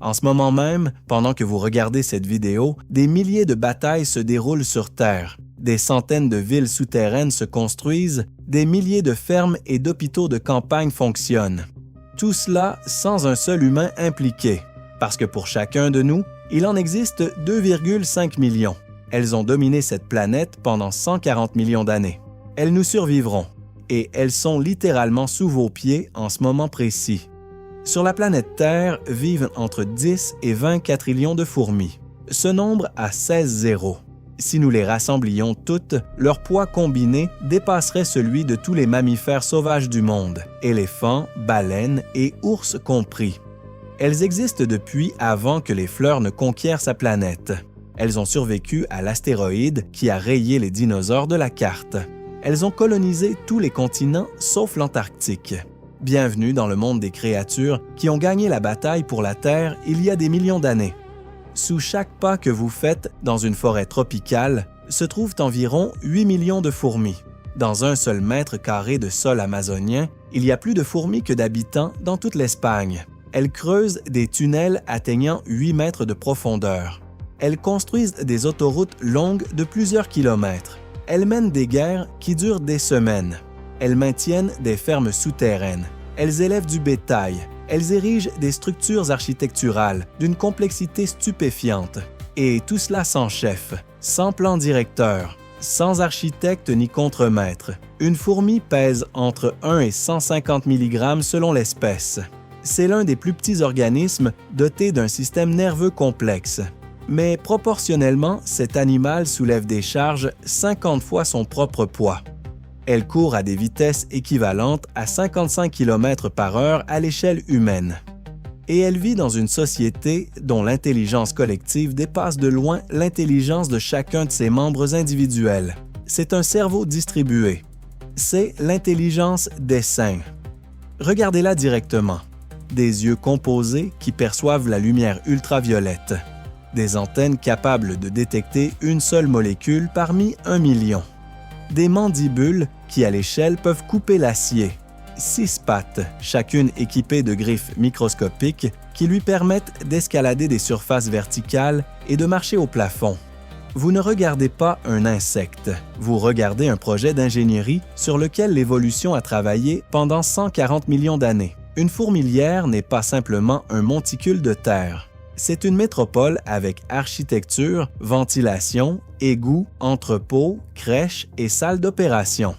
En ce moment même, pendant que vous regardez cette vidéo, des milliers de batailles se déroulent sur Terre. Des centaines de villes souterraines se construisent, des milliers de fermes et d'hôpitaux de campagne fonctionnent. Tout cela sans un seul humain impliqué, parce que pour chacun de nous, il en existe 2,5 millions. Elles ont dominé cette planète pendant 140 millions d'années. Elles nous survivront, et elles sont littéralement sous vos pieds en ce moment précis. Sur la planète Terre vivent entre 10 et 20 quadrillions de fourmis. Ce nombre a 16 zéros. Si nous les rassemblions toutes, leur poids combiné dépasserait celui de tous les mammifères sauvages du monde, éléphants, baleines et ours compris. Elles existent depuis avant que les fleurs ne conquièrent sa planète. Elles ont survécu à l'astéroïde qui a rayé les dinosaures de la carte. Elles ont colonisé tous les continents sauf l'Antarctique. Bienvenue dans le monde des créatures qui ont gagné la bataille pour la Terre il y a des millions d'années. Sous chaque pas que vous faites dans une forêt tropicale se trouvent environ 8 millions de fourmis. Dans un seul mètre carré de sol amazonien, il y a plus de fourmis que d'habitants dans toute l'Espagne. Elles creusent des tunnels atteignant 8 mètres de profondeur. Elles construisent des autoroutes longues de plusieurs kilomètres. Elles mènent des guerres qui durent des semaines. Elles maintiennent des fermes souterraines. Elles élèvent du bétail. Elles érigent des structures architecturales d'une complexité stupéfiante. Et tout cela sans chef, sans plan directeur, sans architecte ni contremaître. Une fourmi pèse entre 1 et 150 mg selon l'espèce. C'est l'un des plus petits organismes dotés d'un système nerveux complexe. Mais proportionnellement, cet animal soulève des charges 50 fois son propre poids. Elle court à des vitesses équivalentes à 55 km/h à l'échelle humaine. Et elle vit dans une société dont l'intelligence collective dépasse de loin l'intelligence de chacun de ses membres individuels. C'est un cerveau distribué. C'est l'intelligence des singes. Regardez-la directement. Des yeux composés qui perçoivent la lumière ultraviolette. Des antennes capables de détecter une seule molécule parmi 1 million. Des mandibules qui, à l'échelle, peuvent couper l'acier. 6 pattes, chacune équipée de griffes microscopiques qui lui permettent d'escalader des surfaces verticales et de marcher au plafond. Vous ne regardez pas un insecte, vous regardez un projet d'ingénierie sur lequel l'évolution a travaillé pendant 140 millions d'années. Une fourmilière n'est pas simplement un monticule de terre. C'est une métropole avec architecture, ventilation, égouts, entrepôts, crèches et salles d'opération.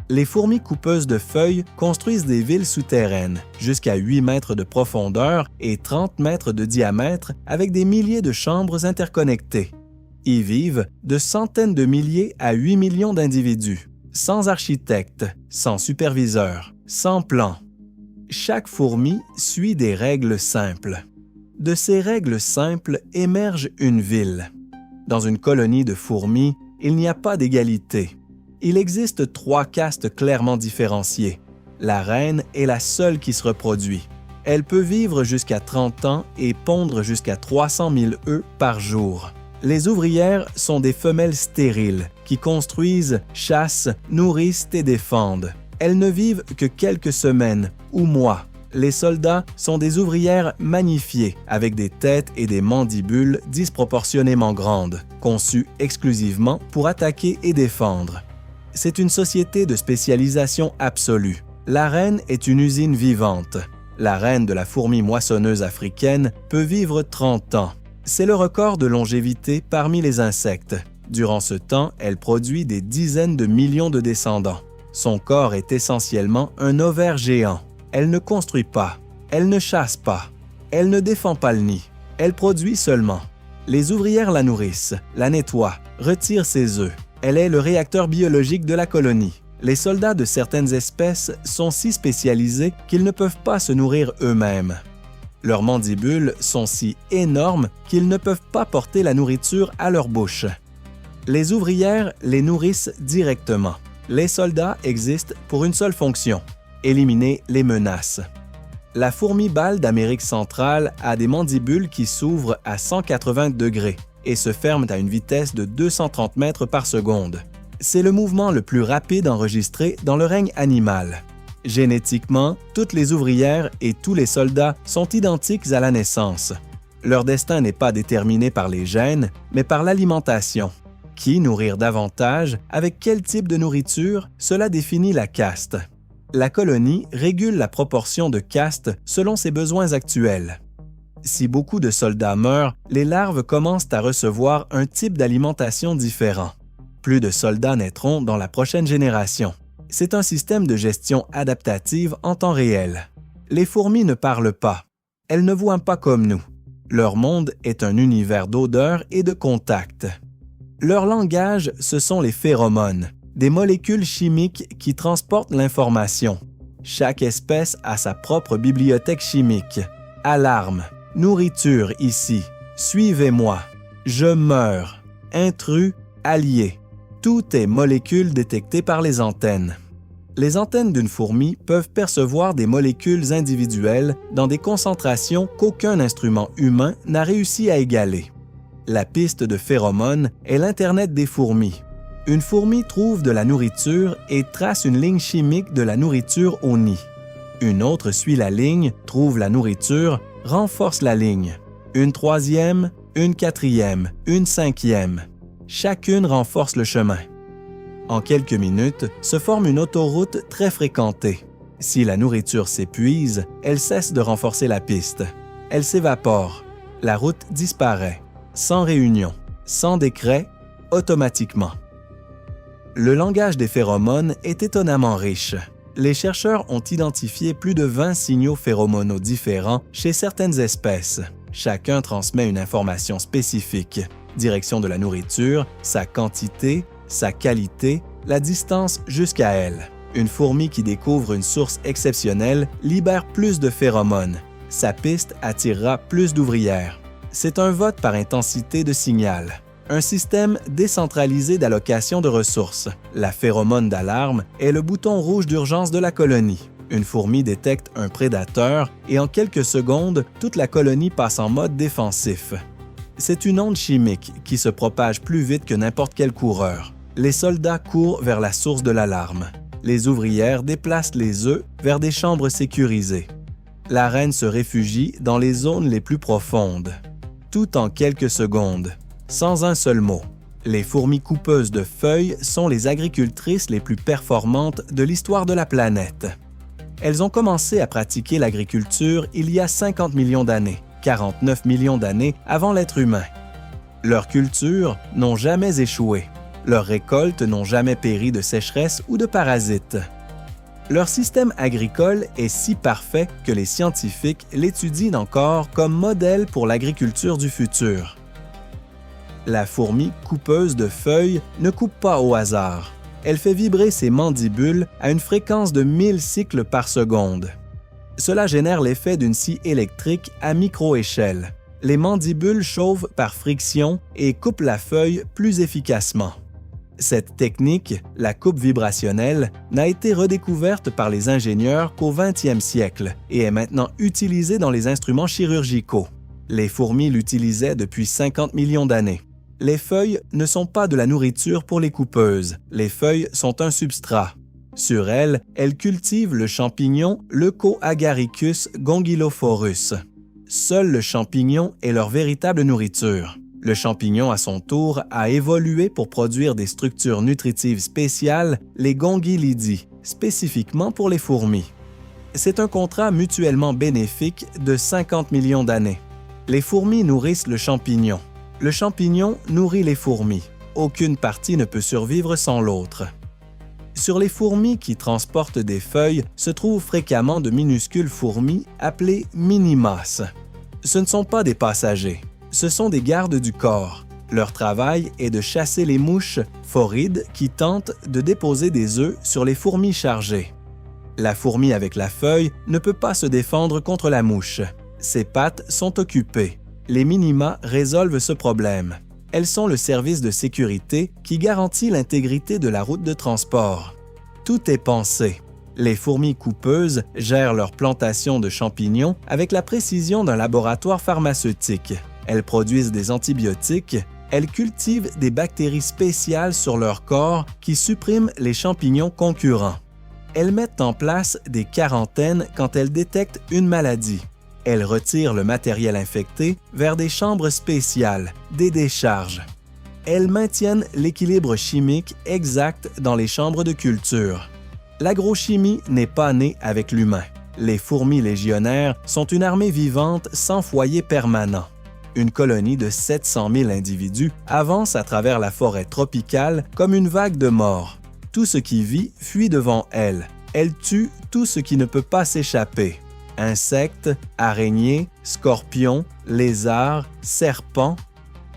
Les fourmis coupeuses de feuilles construisent des villes souterraines, jusqu'à 8 mètres de profondeur et 30 mètres de diamètre avec des milliers de chambres interconnectées. Y vivent de centaines de milliers à 8 millions d'individus, sans architecte, sans superviseur, sans plan. Chaque fourmi suit des règles simples. De ces règles simples émerge une ville. Dans une colonie de fourmis, il n'y a pas d'égalité. Il existe 3 castes clairement différenciées. La reine est la seule qui se reproduit. Elle peut vivre jusqu'à 30 ans et pondre jusqu'à 300 000 œufs par jour. Les ouvrières sont des femelles stériles qui construisent, chassent, nourrissent et défendent. Elles ne vivent que quelques semaines ou mois. Les soldats sont des ouvrières magnifiées, avec des têtes et des mandibules disproportionnément grandes, conçues exclusivement pour attaquer et défendre. C'est une société de spécialisation absolue. La reine est une usine vivante. La reine de la fourmi moissonneuse africaine peut vivre 30 ans. C'est le record de longévité parmi les insectes. Durant ce temps, elle produit des dizaines de millions de descendants. Son corps est essentiellement un ovaire géant. Elle ne construit pas, elle ne chasse pas, elle ne défend pas le nid, elle produit seulement. Les ouvrières la nourrissent, la nettoient, retirent ses œufs. Elle est le réacteur biologique de la colonie. Les soldats de certaines espèces sont si spécialisés qu'ils ne peuvent pas se nourrir eux-mêmes. Leurs mandibules sont si énormes qu'ils ne peuvent pas porter la nourriture à leur bouche. Les ouvrières les nourrissent directement. Les soldats existent pour une seule fonction: éliminer les menaces. La fourmi bâle d'Amérique centrale a des mandibules qui s'ouvrent à 180 degrés et se ferment à une vitesse de 230 mètres par seconde. C'est le mouvement le plus rapide enregistré dans le règne animal. Génétiquement, toutes les ouvrières et tous les soldats sont identiques à la naissance. Leur destin n'est pas déterminé par les gènes, mais par l'alimentation. Qui nourrir davantage, avec quel type de nourriture, cela définit la caste. La colonie régule la proportion de castes selon ses besoins actuels. Si beaucoup de soldats meurent, les larves commencent à recevoir un type d'alimentation différent. Plus de soldats naîtront dans la prochaine génération. C'est un système de gestion adaptative en temps réel. Les fourmis ne parlent pas. Elles ne voient pas comme nous. Leur monde est un univers d'odeurs et de contacts. Leur langage, ce sont les phéromones, des molécules chimiques qui transportent l'information. Chaque espèce a sa propre bibliothèque chimique. Alarme, nourriture ici, suivez-moi, je meurs, intrus, allié. Tout est molécules détectées par les antennes. Les antennes d'une fourmi peuvent percevoir des molécules individuelles dans des concentrations qu'aucun instrument humain n'a réussi à égaler. La piste de phéromones est l'Internet des fourmis. Une fourmi trouve de la nourriture et trace une ligne chimique de la nourriture au nid. Une autre suit la ligne, trouve la nourriture, renforce la ligne. Une troisième, une quatrième, une cinquième. Chacune renforce le chemin. En quelques minutes, se forme une autoroute très fréquentée. Si la nourriture s'épuise, elle cesse de renforcer la piste. Elle s'évapore. La route disparaît. Sans réunion, sans décret, automatiquement. Le langage des phéromones est étonnamment riche. Les chercheurs ont identifié plus de 20 signaux phéromonaux différents chez certaines espèces. Chacun transmet une information spécifique. Direction de la nourriture, sa quantité, sa qualité, la distance jusqu'à elle. Une fourmi qui découvre une source exceptionnelle libère plus de phéromones. Sa piste attirera plus d'ouvrières. C'est un vote par intensité de signal. Un système décentralisé d'allocation de ressources. La phéromone d'alarme est le bouton rouge d'urgence de la colonie. Une fourmi détecte un prédateur et en quelques secondes, toute la colonie passe en mode défensif. C'est une onde chimique qui se propage plus vite que n'importe quel coureur. Les soldats courent vers la source de l'alarme. Les ouvrières déplacent les œufs vers des chambres sécurisées. La reine se réfugie dans les zones les plus profondes. Tout en quelques secondes, sans un seul mot. Les fourmis coupeuses de feuilles sont les agricultrices les plus performantes de l'histoire de la planète. Elles ont commencé à pratiquer l'agriculture il y a 50 millions d'années, 49 millions d'années avant l'être humain. Leurs cultures n'ont jamais échoué. Leurs récoltes n'ont jamais péri de sécheresse ou de parasites. Leur système agricole est si parfait que les scientifiques l'étudient encore comme modèle pour l'agriculture du futur. La fourmi coupeuse de feuilles ne coupe pas au hasard. Elle fait vibrer ses mandibules à une fréquence de 1000 cycles par seconde. Cela génère l'effet d'une scie électrique à micro-échelle. Les mandibules chauffent par friction et coupent la feuille plus efficacement. Cette technique, la coupe vibrationnelle, n'a été redécouverte par les ingénieurs qu'au 20e siècle et est maintenant utilisée dans les instruments chirurgicaux. Les fourmis l'utilisaient depuis 50 millions d'années. Les feuilles ne sont pas de la nourriture pour les coupeuses. Les feuilles sont un substrat. Sur elles cultivent le champignon Leucoagaricus gongylophorus. Seul le champignon est leur véritable nourriture. Le champignon, à son tour, a évolué pour produire des structures nutritives spéciales, les gongylidis, spécifiquement pour les fourmis. C'est un contrat mutuellement bénéfique de 50 millions d'années. Les fourmis nourrissent le champignon. Le champignon nourrit les fourmis. Aucune partie ne peut survivre sans l'autre. Sur les fourmis qui transportent des feuilles se trouvent fréquemment de minuscules fourmis appelées minimas. Ce ne sont pas des passagers. Ce sont des gardes du corps. Leur travail est de chasser les mouches phorides qui tentent de déposer des œufs sur les fourmis chargées. La fourmi avec la feuille ne peut pas se défendre contre la mouche. Ses pattes sont occupées. Les minimas résolvent ce problème. Elles sont le service de sécurité qui garantit l'intégrité de la route de transport. Tout est pensé. Les fourmis coupeuses gèrent leur plantation de champignons avec la précision d'un laboratoire pharmaceutique. Elles produisent des antibiotiques, elles cultivent des bactéries spéciales sur leur corps qui suppriment les champignons concurrents. Elles mettent en place des quarantaines quand elles détectent une maladie. Elles retirent le matériel infecté vers des chambres spéciales, des décharges. Elles maintiennent l'équilibre chimique exact dans les chambres de culture. L'agrochimie n'est pas née avec l'humain. Les fourmis légionnaires sont une armée vivante sans foyer permanent. Une colonie de 700 000 individus avance à travers la forêt tropicale comme une vague de mort. Tout ce qui vit fuit devant elle. Elle tue tout ce qui ne peut pas s'échapper. Insectes, araignées, scorpions, lézards, serpents,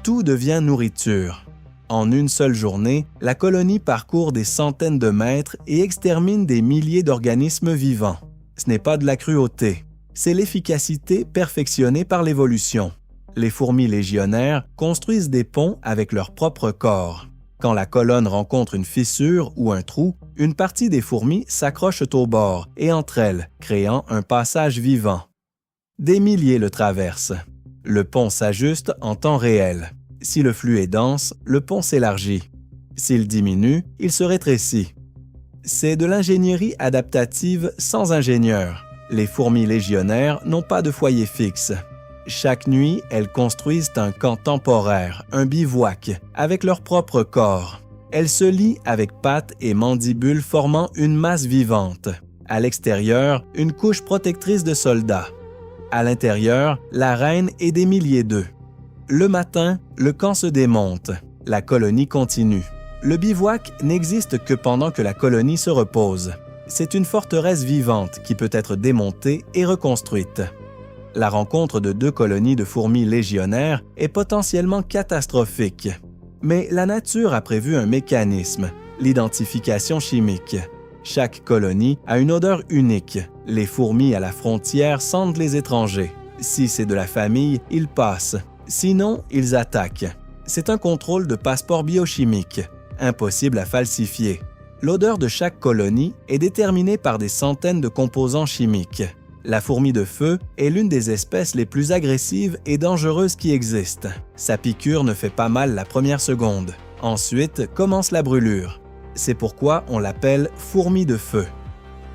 tout devient nourriture. En une seule journée, la colonie parcourt des centaines de mètres et extermine des milliers d'organismes vivants. Ce n'est pas de la cruauté, c'est l'efficacité perfectionnée par l'évolution. Les fourmis légionnaires construisent des ponts avec leur propre corps. Quand la colonne rencontre une fissure ou un trou, une partie des fourmis s'accroche au bord et entre elles, créant un passage vivant. Des milliers le traversent. Le pont s'ajuste en temps réel. Si le flux est dense, le pont s'élargit. S'il diminue, il se rétrécit. C'est de l'ingénierie adaptative sans ingénieur. Les fourmis légionnaires n'ont pas de foyer fixe. Chaque nuit, elles construisent un camp temporaire, un bivouac, avec leur propre corps. Elles se lient avec pattes et mandibules formant une masse vivante. À l'extérieur, une couche protectrice de soldats. À l'intérieur, la reine et des milliers d'œufs. Le matin, le camp se démonte. La colonie continue. Le bivouac n'existe que pendant que la colonie se repose. C'est une forteresse vivante qui peut être démontée et reconstruite. La rencontre de deux colonies de fourmis légionnaires est potentiellement catastrophique. Mais la nature a prévu un mécanisme, l'identification chimique. Chaque colonie a une odeur unique. Les fourmis à la frontière sentent les étrangers. Si c'est de la famille, ils passent. Sinon, ils attaquent. C'est un contrôle de passeport biochimique, impossible à falsifier. L'odeur de chaque colonie est déterminée par des centaines de composants chimiques. La fourmi de feu est l'une des espèces les plus agressives et dangereuses qui existent. Sa piqûre ne fait pas mal la première seconde. Ensuite commence la brûlure. C'est pourquoi on l'appelle fourmi de feu.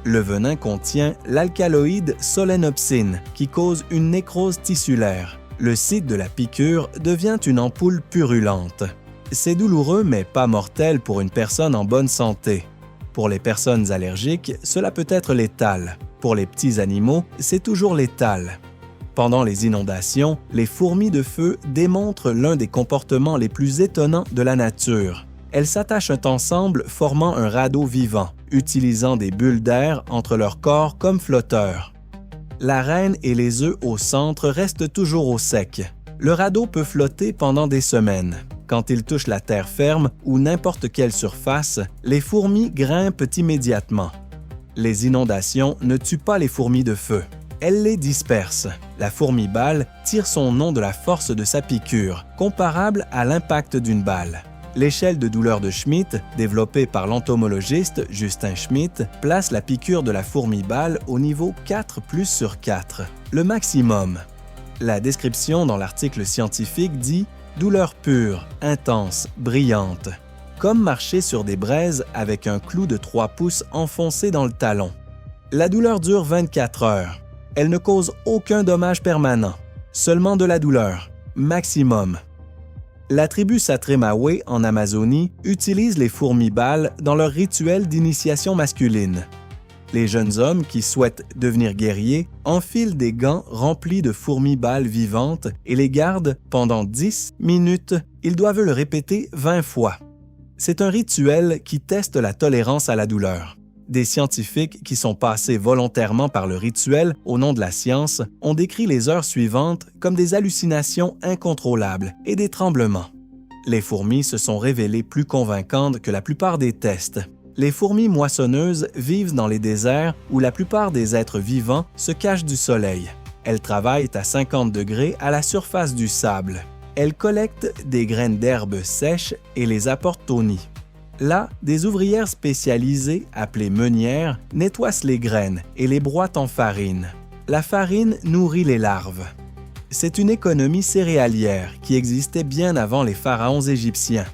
Le venin contient l'alcaloïde solénopsine qui cause une nécrose tissulaire. Le site de la piqûre devient une ampoule purulente. C'est douloureux mais pas mortel pour une personne en bonne santé. Pour les personnes allergiques, cela peut être létal. Pour les petits animaux, c'est toujours létal. Pendant les inondations, les fourmis de feu démontrent l'un des comportements les plus étonnants de la nature. Elles s'attachent ensemble formant un radeau vivant, utilisant des bulles d'air entre leurs corps comme flotteurs. La reine et les œufs au centre restent toujours au sec. Le radeau peut flotter pendant des semaines. Quand il touche la terre ferme ou n'importe quelle surface, les fourmis grimpent immédiatement. Les inondations ne tuent pas les fourmis de feu. Elles les dispersent. La fourmi balle tire son nom de la force de sa piqûre, comparable à l'impact d'une balle. L'échelle de douleur de Schmidt, développée par l'entomologiste Justin Schmidt, place la piqûre de la fourmi balle au niveau 4+/4, le maximum. La description dans l'article scientifique dit « douleur pure, intense, brillante », comme marcher sur des braises avec un clou de 3 pouces enfoncé dans le talon. La douleur dure 24 heures. Elle ne cause aucun dommage permanent, seulement de la douleur, maximum. La tribu Satremawe en Amazonie utilise les fourmis balles dans leur rituel d'initiation masculine. Les jeunes hommes qui souhaitent devenir guerriers enfilent des gants remplis de fourmis balles vivantes et les gardent pendant 10 minutes. Ils doivent le répéter 20 fois. C'est un rituel qui teste la tolérance à la douleur. Des scientifiques qui sont passés volontairement par le rituel au nom de la science ont décrit les heures suivantes comme des hallucinations incontrôlables et des tremblements. Les fourmis se sont révélées plus convaincantes que la plupart des tests. Les fourmis moissonneuses vivent dans les déserts où la plupart des êtres vivants se cachent du soleil. Elles travaillent à 50 degrés à la surface du sable. Elles collectent des graines d'herbes sèches et les apportent au nid. Là, des ouvrières spécialisées, appelées meunières, nettoient les graines et les broient en farine. La farine nourrit les larves. C'est une économie céréalière qui existait bien avant les pharaons égyptiens.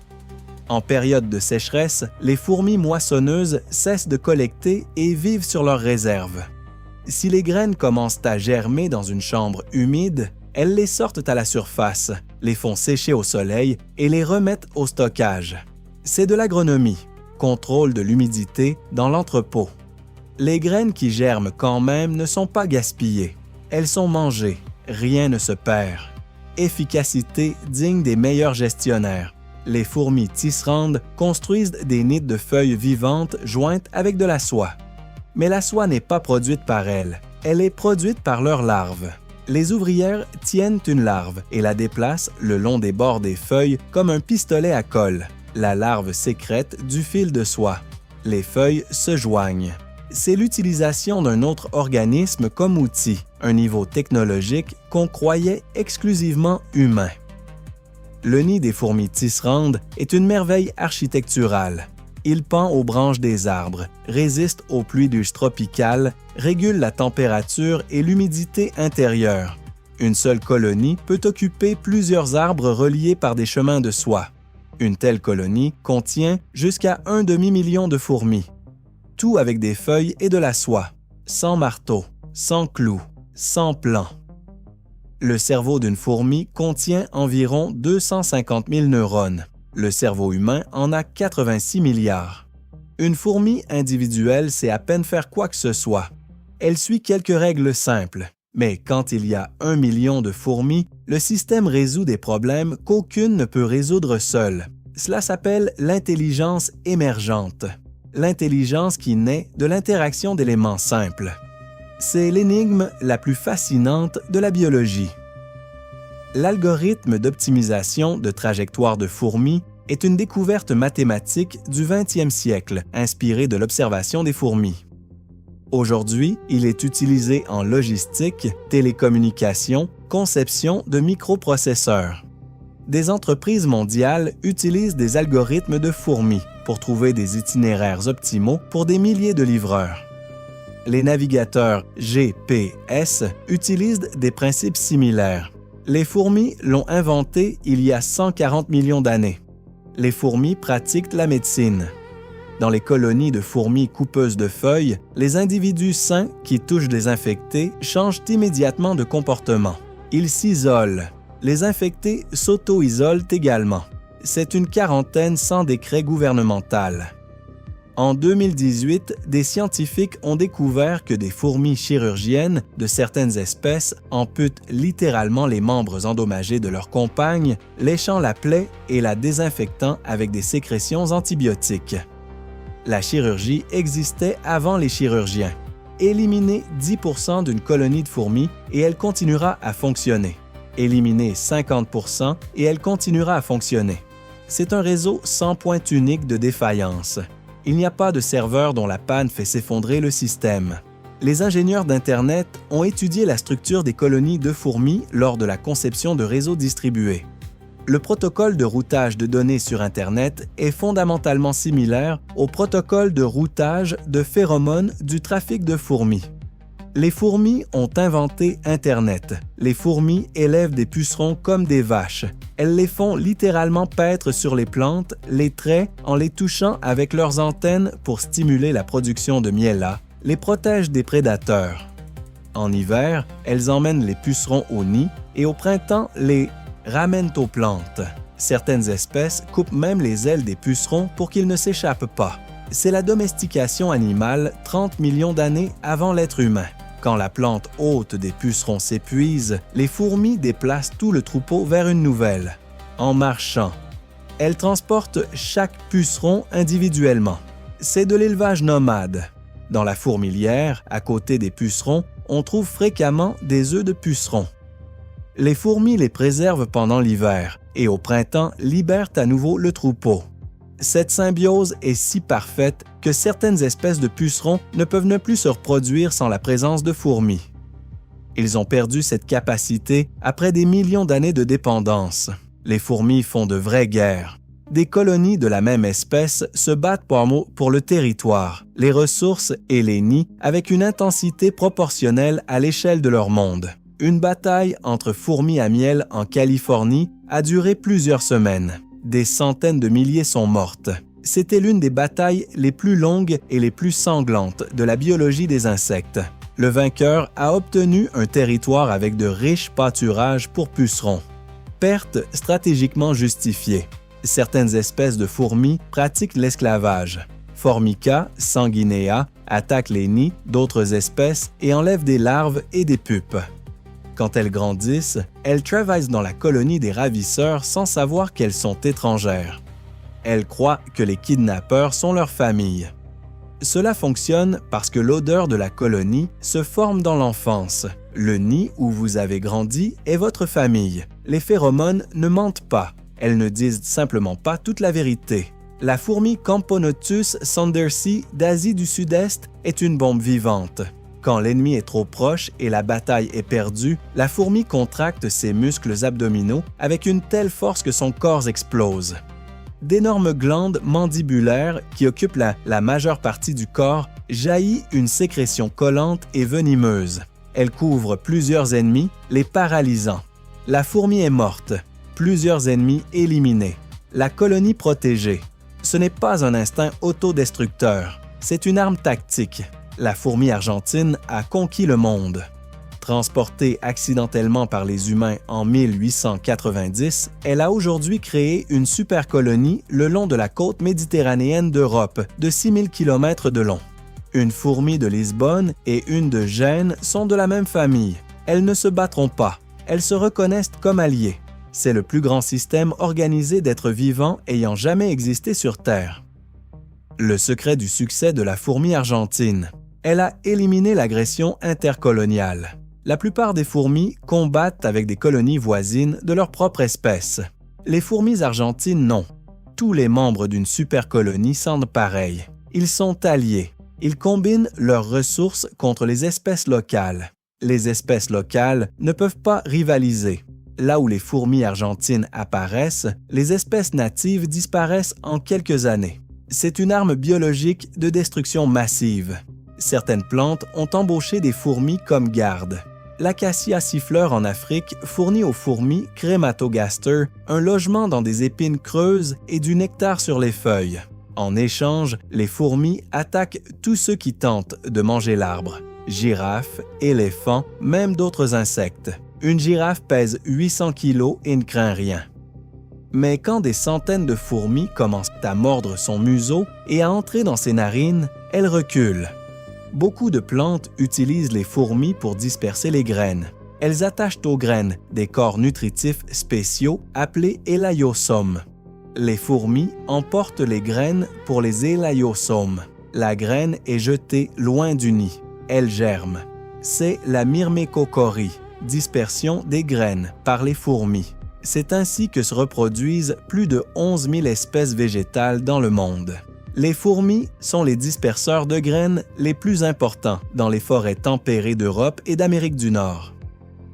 En période de sécheresse, les fourmis moissonneuses cessent de collecter et vivent sur leurs réserves. Si les graines commencent à germer dans une chambre humide, elles les sortent à la surface, les font sécher au soleil et les remettent au stockage. C'est de l'agronomie, contrôle de l'humidité dans l'entrepôt. Les graines qui germent quand même ne sont pas gaspillées. Elles sont mangées, rien ne se perd. Efficacité digne des meilleurs gestionnaires. Les fourmis tisserandes construisent des nids de feuilles vivantes jointes avec de la soie. Mais la soie n'est pas produite par elles, elle est produite par leurs larves. Les ouvrières tiennent une larve et la déplacent le long des bords des feuilles comme un pistolet à colle. La larve sécrète du fil de soie. Les feuilles se joignent. C'est l'utilisation d'un autre organisme comme outil, un niveau technologique qu'on croyait exclusivement humain. Le nid des fourmis tisserandes est une merveille architecturale. Il pend aux branches des arbres, résiste aux pluies d'huile tropicales, régule la température et l'humidité intérieure. Une seule colonie peut occuper plusieurs arbres reliés par des chemins de soie. Une telle colonie contient jusqu'à 1 demi-million de fourmis. Tout avec des feuilles et de la soie, sans marteau, sans clous, sans plan. Le cerveau d'une fourmi contient environ 250 000 neurones. Le cerveau humain en a 86 milliards. Une fourmi individuelle sait à peine faire quoi que ce soit. Elle suit quelques règles simples. Mais quand il y a 1 million de fourmis, le système résout des problèmes qu'aucune ne peut résoudre seule. Cela s'appelle l'intelligence émergente. L'intelligence qui naît de l'interaction d'éléments simples. C'est l'énigme la plus fascinante de la biologie. L'algorithme d'optimisation de trajectoire de fourmis est une découverte mathématique du 20e siècle, inspirée de l'observation des fourmis. Aujourd'hui, il est utilisé en logistique, télécommunications, conception de microprocesseurs. Des entreprises mondiales utilisent des algorithmes de fourmis pour trouver des itinéraires optimaux pour des milliers de livreurs. Les navigateurs GPS utilisent des principes similaires. Les fourmis l'ont inventé il y a 140 millions d'années. Les fourmis pratiquent la médecine. Dans les colonies de fourmis coupeuses de feuilles, les individus sains qui touchent des infectés changent immédiatement de comportement. Ils s'isolent. Les infectés s'auto-isolent également. C'est une quarantaine sans décret gouvernemental. En 2018, des scientifiques ont découvert que des fourmis chirurgiennes de certaines espèces amputent littéralement les membres endommagés de leurs compagnes, léchant la plaie et la désinfectant avec des sécrétions antibiotiques. La chirurgie existait avant les chirurgiens. Éliminez 10% d'une colonie de fourmis et elle continuera à fonctionner. Éliminez 50% et elle continuera à fonctionner. C'est un réseau sans point unique de défaillance. Il n'y a pas de serveur dont la panne fait s'effondrer le système. Les ingénieurs d'Internet ont étudié la structure des colonies de fourmis lors de la conception de réseaux distribués. Le protocole de routage de données sur Internet est fondamentalement similaire au protocole de routage de phéromones du trafic de fourmis. Les fourmis ont inventé Internet. Les fourmis élèvent des pucerons comme des vaches. Elles les font littéralement paître sur les plantes, les traient en les touchant avec leurs antennes pour stimuler la production de miel-là, les protègent des prédateurs. En hiver, elles emmènent les pucerons au nid et au printemps, les ramènent aux plantes. Certaines espèces coupent même les ailes des pucerons pour qu'ils ne s'échappent pas. C'est la domestication animale 30 millions d'années avant l'être humain. Quand la plante hôte des pucerons s'épuise, les fourmis déplacent tout le troupeau vers une nouvelle. En marchant, elles transportent chaque puceron individuellement. C'est de l'élevage nomade. Dans la fourmilière, à côté des pucerons, on trouve fréquemment des œufs de pucerons. Les fourmis les préservent pendant l'hiver et au printemps libèrent à nouveau le troupeau. Cette symbiose est si parfaite que certaines espèces de pucerons ne peuvent ne plus se reproduire sans la présence de fourmis. Ils ont perdu cette capacité après des millions d'années de dépendance. Les fourmis font de vraies guerres. Des colonies de la même espèce se battent pour le territoire, les ressources et les nids avec une intensité proportionnelle à l'échelle de leur monde. Une bataille entre fourmis à miel en Californie a duré plusieurs semaines. Des centaines de milliers sont mortes. C'était l'une des batailles les plus longues et les plus sanglantes de la biologie des insectes. Le vainqueur a obtenu un territoire avec de riches pâturages pour pucerons. Perte stratégiquement justifiée. Certaines espèces de fourmis pratiquent l'esclavage. Formica sanguinea attaque les nids d'autres espèces et enlève des larves et des pupes. Quand elles grandissent, elles travaillent dans la colonie des ravisseurs sans savoir qu'elles sont étrangères. Elles croient que les kidnappeurs sont leur famille. Cela fonctionne parce que l'odeur de la colonie se forme dans l'enfance. Le nid où vous avez grandi est votre famille. Les phéromones ne mentent pas. Elles ne disent simplement pas toute la vérité. La fourmi Camponotus sandersi d'Asie du Sud-Est est une bombe vivante. Quand l'ennemi est trop proche et la bataille est perdue, la fourmi contracte ses muscles abdominaux avec une telle force que son corps explose. D'énormes glandes mandibulaires qui occupent la majeure partie du corps jaillit une sécrétion collante et venimeuse. Elle couvre plusieurs ennemis, les paralysant. La fourmi est morte. Plusieurs ennemis éliminés. La colonie protégée. Ce n'est pas un instinct autodestructeur, c'est une arme tactique. La fourmi argentine a conquis le monde. Transportée accidentellement par les humains en 1890, elle a aujourd'hui créé une super colonie le long de la côte méditerranéenne d'Europe, de 6000 km de long. Une fourmi de Lisbonne et une de Gênes sont de la même famille. Elles ne se battront pas, elles se reconnaissent comme alliées. C'est le plus grand système organisé d'êtres vivants ayant jamais existé sur Terre. Le secret du succès de la fourmi argentine. Elle a éliminé l'agression intercoloniale. La plupart des fourmis combattent avec des colonies voisines de leur propre espèce. Les fourmis argentines, non. Tous les membres d'une supercolonie sentent pareil. Ils sont alliés. Ils combinent leurs ressources contre les espèces locales. Les espèces locales ne peuvent pas rivaliser. Là où les fourmis argentines apparaissent, les espèces natives disparaissent en quelques années. C'est une arme biologique de destruction massive. Certaines plantes ont embauché des fourmis comme gardes. L'acacia siffleur en Afrique fournit aux fourmis Crématogaster un logement dans des épines creuses et du nectar sur les feuilles. En échange, les fourmis attaquent tous ceux qui tentent de manger l'arbre. Girafes, éléphants, même d'autres insectes. Une girafe pèse 800 kg et ne craint rien. Mais quand des centaines de fourmis commencent à mordre son museau et à entrer dans ses narines, elle recule. Beaucoup de plantes utilisent les fourmis pour disperser les graines. Elles attachent aux graines des corps nutritifs spéciaux appelés élaiosomes. Les fourmis emportent les graines pour les élaiosomes. La graine est jetée loin du nid. Elle germe. C'est la myrmécochorie, dispersion des graines par les fourmis. C'est ainsi que se reproduisent plus de 11 000 espèces végétales dans le monde. Les fourmis sont les disperseurs de graines les plus importants dans les forêts tempérées d'Europe et d'Amérique du Nord.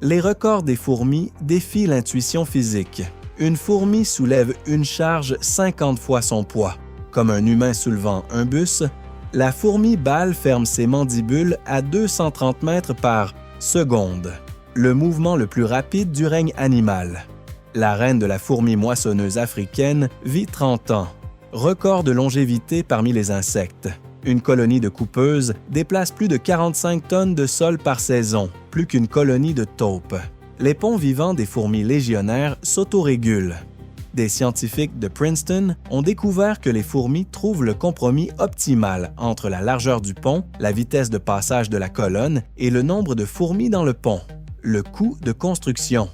Les records des fourmis défient l'intuition physique. Une fourmi soulève une charge 50 fois son poids. Comme un humain soulevant un bus, la fourmi bâle ferme ses mandibules à 230 mètres par seconde, le mouvement le plus rapide du règne animal. La reine de la fourmi moissonneuse africaine vit 30 ans. Record de longévité parmi les insectes. Une colonie de coupeuses déplace plus de 45 tonnes de sol par saison, plus qu'une colonie de taupes. Les ponts vivants des fourmis légionnaires s'autorégulent. Des scientifiques de Princeton ont découvert que les fourmis trouvent le compromis optimal entre la largeur du pont, la vitesse de passage de la colonne et le nombre de fourmis dans le pont. Le coût de construction.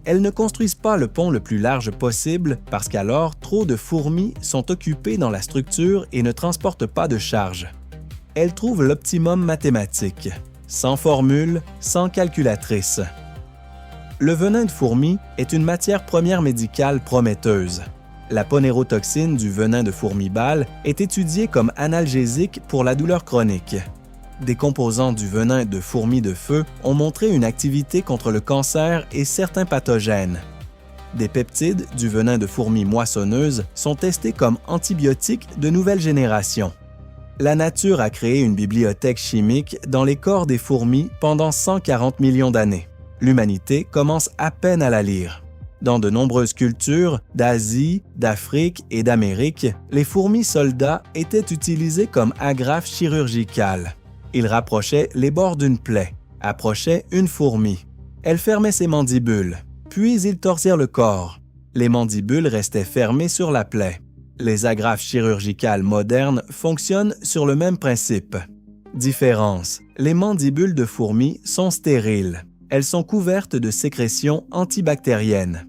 Elles ne construisent pas le pont le plus large possible parce qu'alors trop de fourmis sont occupées dans la structure et ne transportent pas de charge. Elles trouvent l'optimum mathématique, sans formule, sans calculatrice. Le venin de fourmi est une matière première médicale prometteuse. La ponérotoxine du venin de fourmi bâle est étudiée comme analgésique pour la douleur chronique. Des composants du venin de fourmi de feu ont montré une activité contre le cancer et certains pathogènes. Des peptides du venin de fourmi moissonneuse sont testés comme antibiotiques de nouvelle génération. La nature a créé une bibliothèque chimique dans les corps des fourmis pendant 140 millions d'années. L'humanité commence à peine à la lire. Dans de nombreuses cultures d'Asie, d'Afrique et d'Amérique, les fourmis soldats étaient utilisées comme agrafes chirurgicales. Il rapprochait les bords d'une plaie, approchait une fourmi. Elle fermait ses mandibules, puis ils torsirent le corps. Les mandibules restaient fermées sur la plaie. Les agrafes chirurgicales modernes fonctionnent sur le même principe. Différence: les mandibules de fourmis sont stériles. Elles sont couvertes de sécrétions antibactériennes.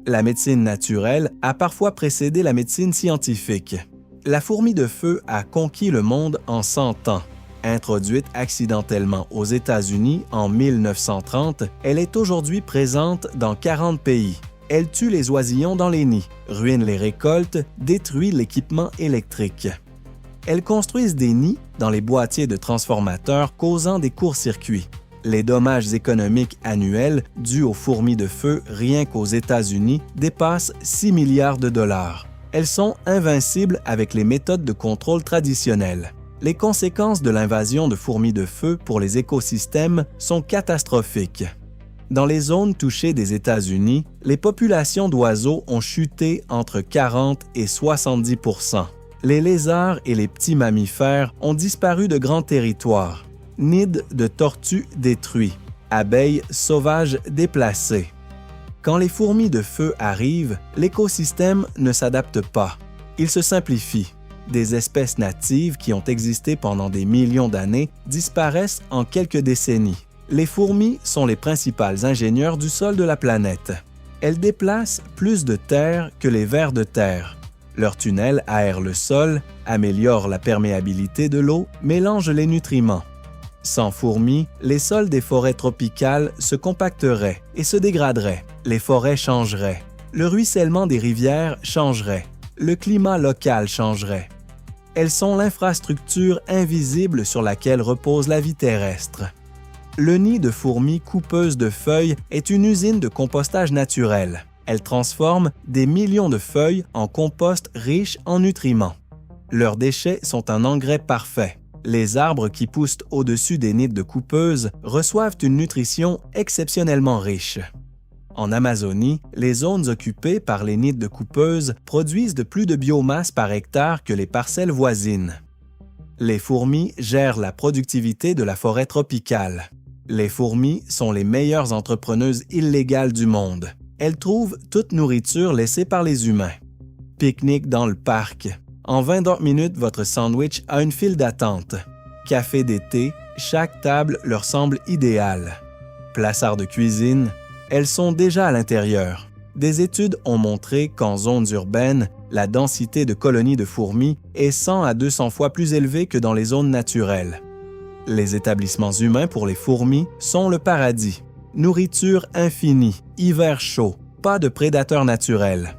La médecine naturelle a parfois précédé la médecine scientifique. La fourmi de feu a conquis le monde en 100 ans. Introduite accidentellement aux États-Unis en 1930, elle est aujourd'hui présente dans 40 pays. Elle tue les oisillons dans les nids, ruine les récoltes, détruit l'équipement électrique. Elles construisent des nids dans les boîtiers de transformateurs causant des courts-circuits. Les dommages économiques annuels dus aux fourmis de feu rien qu'aux États-Unis dépassent 6 milliards de dollars. Elles sont invincibles avec les méthodes de contrôle traditionnelles. Les conséquences de l'invasion de fourmis de feu pour les écosystèmes sont catastrophiques. Dans les zones touchées des États-Unis, les populations d'oiseaux ont chuté entre 40 et 70 %. Les lézards et les petits mammifères ont disparu de grands territoires. Nids de tortues détruits, abeilles sauvages déplacées. Quand les fourmis de feu arrivent, l'écosystème ne s'adapte pas. Il se simplifie. Des espèces natives qui ont existé pendant des millions d'années disparaissent en quelques décennies. Les fourmis sont les principales ingénieurs du sol de la planète. Elles déplacent plus de terre que les vers de terre. Leurs tunnels aèrent le sol, améliorent la perméabilité de l'eau, mélangent les nutriments. Sans fourmis, les sols des forêts tropicales se compacteraient et se dégraderaient. Les forêts changeraient. Le ruissellement des rivières changerait. Le climat local changerait. Elles sont l'infrastructure invisible sur laquelle repose la vie terrestre. Le nid de fourmis coupeuses de feuilles est une usine de compostage naturel. Elle transforme des millions de feuilles en compost riche en nutriments. Leurs déchets sont un engrais parfait. Les arbres qui poussent au-dessus des nids de coupeuses reçoivent une nutrition exceptionnellement riche. En Amazonie, les zones occupées par les nids de coupeuses produisent de plus de biomasse par hectare que les parcelles voisines. Les fourmis gèrent la productivité de la forêt tropicale. Les fourmis sont les meilleures entrepreneuses illégales du monde. Elles trouvent toute nourriture laissée par les humains. Pique-nique dans le parc. En 20 minutes, votre sandwich a une file d'attente. Café d'été, chaque table leur semble idéale. Plaçard de cuisine, elles sont déjà à l'intérieur. Des études ont montré qu'en zones urbaines, la densité de colonies de fourmis est 100 à 200 fois plus élevée que dans les zones naturelles. Les établissements humains pour les fourmis sont le paradis. Nourriture infinie, hiver chaud, pas de prédateurs naturels.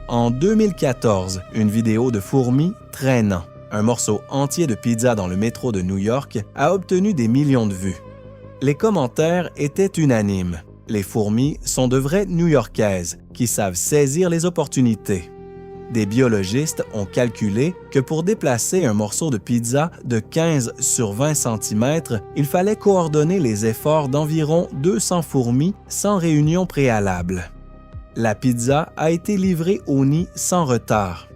En 2014, une vidéo de fourmis traînant, un morceau entier de pizza dans le métro de New York, a obtenu des millions de vues. Les commentaires étaient unanimes. Les fourmis sont de vraies New-Yorkaises qui savent saisir les opportunités. Des biologistes ont calculé que pour déplacer un morceau de pizza de 15 sur 20 cm, il fallait coordonner les efforts d'environ 200 fourmis sans réunion préalable. La pizza a été livrée au nid sans retard.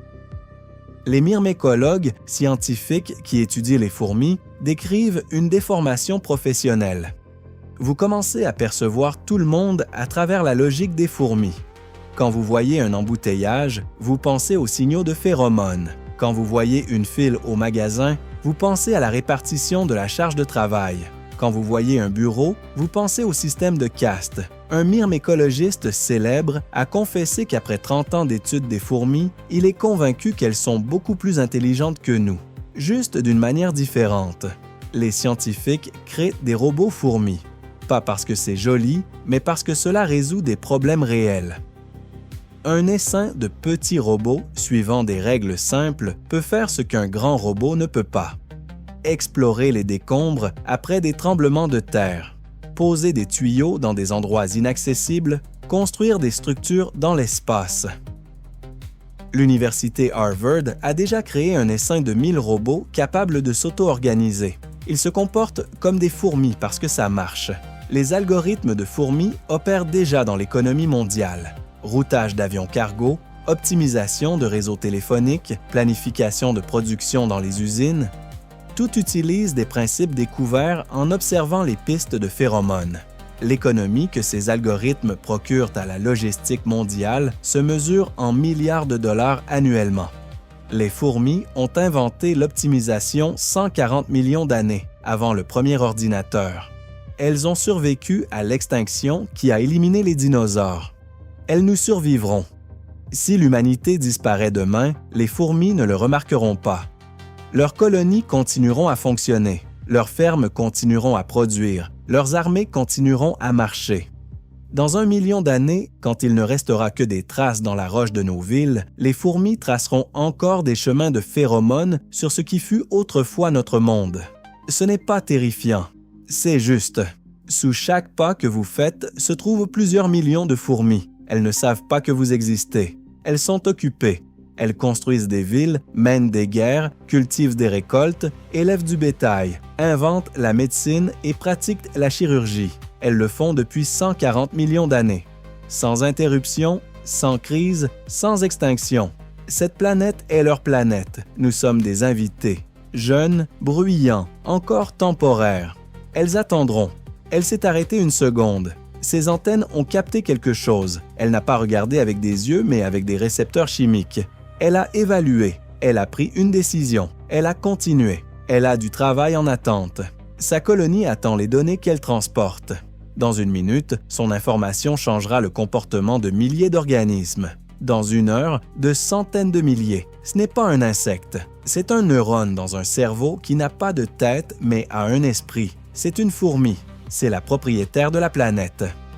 Les myrmécologues scientifiques qui étudient les fourmis décrivent une déformation professionnelle. Vous commencez à percevoir tout le monde à travers la logique des fourmis. Quand vous voyez un embouteillage, vous pensez aux signaux de phéromones. Quand vous voyez une file au magasin, vous pensez à la répartition de la charge de travail. Quand vous voyez un bureau, vous pensez au système de caste. Un myrmécologiste célèbre a confessé qu'après 30 ans d'études des fourmis, il est convaincu qu'elles sont beaucoup plus intelligentes que nous, juste d'une manière différente. Les scientifiques créent des robots fourmis. Pas parce que c'est joli, mais parce que cela résout des problèmes réels. Un essaim de petits robots, suivant des règles simples, peut faire ce qu'un grand robot ne peut pas. Explorer les décombres après des tremblements de terre, poser des tuyaux dans des endroits inaccessibles, construire des structures dans l'espace. L'université Harvard a déjà créé un essaim de 1000 robots capables de s'auto-organiser. Ils se comportent comme des fourmis parce que ça marche. Les algorithmes de fourmis opèrent déjà dans l'économie mondiale. Routage d'avions cargo, optimisation de réseaux téléphoniques, planification de production dans les usines. Tout utilise des principes découverts en observant les pistes de phéromones. L'économie que ces algorithmes procurent à la logistique mondiale se mesure en milliards de dollars annuellement. Les fourmis ont inventé l'optimisation 140 millions d'années avant le premier ordinateur. Elles ont survécu à l'extinction qui a éliminé les dinosaures. Elles nous survivront. Si l'humanité disparaît demain, les fourmis ne le remarqueront pas. Leurs colonies continueront à fonctionner, leurs fermes continueront à produire, leurs armées continueront à marcher. Dans 1 million d'années, quand il ne restera que des traces dans la roche de nos villes, les fourmis traceront encore des chemins de phéromones sur ce qui fut autrefois notre monde. Ce n'est pas terrifiant, c'est juste. Sous chaque pas que vous faites se trouvent plusieurs millions de fourmis. Elles ne savent pas que vous existez. Elles sont occupées. Elles construisent des villes, mènent des guerres, cultivent des récoltes, élèvent du bétail, inventent la médecine et pratiquent la chirurgie. Elles le font depuis 140 millions d'années. Sans interruption, sans crise, sans extinction. Cette planète est leur planète. Nous sommes des invités. Jeunes, bruyants, encore temporaires. Elles attendront. Elle s'est arrêtée une seconde. Ses antennes ont capté quelque chose. Elle n'a pas regardé avec des yeux, mais avec des récepteurs chimiques. Elle a évalué. Elle a pris une décision. Elle a continué. Elle a du travail en attente. Sa colonie attend les données qu'elle transporte. Dans 1 minute, son information changera le comportement de milliers d'organismes. Dans 1 heure, de centaines de milliers. Ce n'est pas un insecte. C'est un neurone dans un cerveau qui n'a pas de tête mais a un esprit. C'est une fourmi. C'est la propriétaire de la planète.